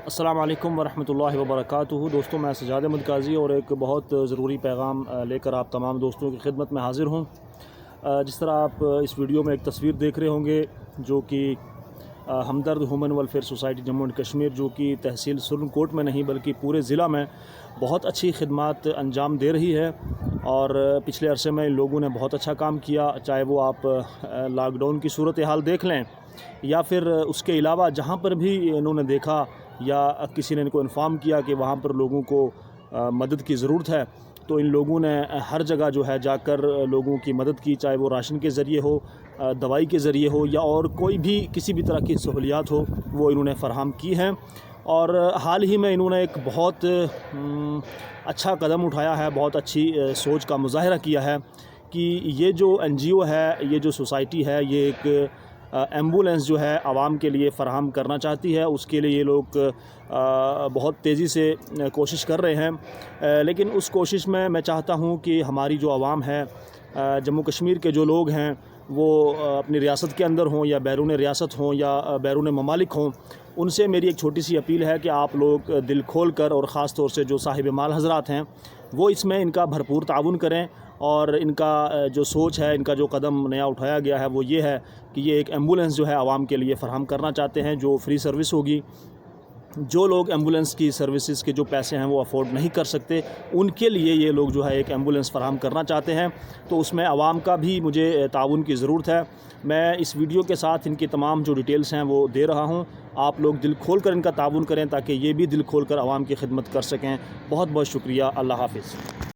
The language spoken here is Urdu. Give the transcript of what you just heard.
السلام علیکم ورحمۃ اللہ وبرکاتہ۔ دوستوں، میں سجاد احمد قاضی اور ایک بہت ضروری پیغام لے کر آپ تمام دوستوں کی خدمت میں حاضر ہوں۔ جس طرح آپ اس ویڈیو میں ایک تصویر دیکھ رہے ہوں گے جو کہ Hamdard human welfare society Jammu and Kashmir, جو کہ تحصیل سرن کوٹ میں نہیں بلکہ پورے ضلع میں بہت اچھی خدمات انجام دے رہی ہے، اور پچھلے عرصے میں ان لوگوں نے بہت اچھا کام کیا، چاہے وہ آپ لاک ڈاؤن کی صورتحال دیکھ لیں یا پھر اس کے علاوہ جہاں پر بھی انہوں نے دیکھا یا کسی نے ان کو انفارم کیا کہ وہاں پر لوگوں کو مدد کی ضرورت ہے، تو ان لوگوں نے ہر جگہ جو ہے جا کر لوگوں کی مدد کی، چاہے وہ راشن کے ذریعے ہو، دوائی کے ذریعے ہو، یا اور کوئی بھی کسی بھی طرح کی سہولیات ہو وہ انہوں نے فراہم کی ہیں۔ اور حال ہی میں انہوں نے ایک بہت اچھا قدم اٹھایا ہے، بہت اچھی سوچ کا مظاہرہ کیا ہے کہ یہ جو این جی او ہے، یہ جو سوسائٹی ہے، یہ ایک ایمبولینس جو ہے عوام کے لیے فراہم کرنا چاہتی ہے۔ اس کے لیے یہ لوگ بہت تیزی سے کوشش کر رہے ہیں، لیکن اس کوشش میں چاہتا ہوں کہ ہماری جو عوام ہے، جموں کشمیر کے جو لوگ ہیں، وہ اپنی ریاست کے اندر ہوں یا بیرون ریاست ہوں یا بیرون ممالک ہوں، ان سے میری ایک چھوٹی سی اپیل ہے کہ آپ لوگ دل کھول کر، اور خاص طور سے جو صاحب مال حضرات ہیں، وہ اس میں ان کا بھرپور تعاون کریں، اور ان کا جو سوچ ہے، ان کا جو قدم نیا اٹھایا گیا ہے وہ یہ ہے کہ یہ ایک ایمبولینس جو ہے عوام کے لیے فراہم کرنا چاہتے ہیں، جو فری سروس ہوگی۔ جو لوگ ایمبولینس کی سروسز کے جو پیسے ہیں وہ افورڈ نہیں کر سکتے، ان کے لیے یہ لوگ جو ہے ایک ایمبولینس فراہم کرنا چاہتے ہیں، تو اس میں عوام کا بھی مجھے تعاون کی ضرورت ہے۔ میں اس ویڈیو کے ساتھ ان کی تمام جو ڈیٹیلز ہیں وہ دے رہا ہوں، آپ لوگ دل کھول کر ان کا تعاون کریں تاکہ یہ بھی دل کھول کر عوام کی خدمت کر سکیں۔ بہت بہت شکریہ، اللہ حافظ۔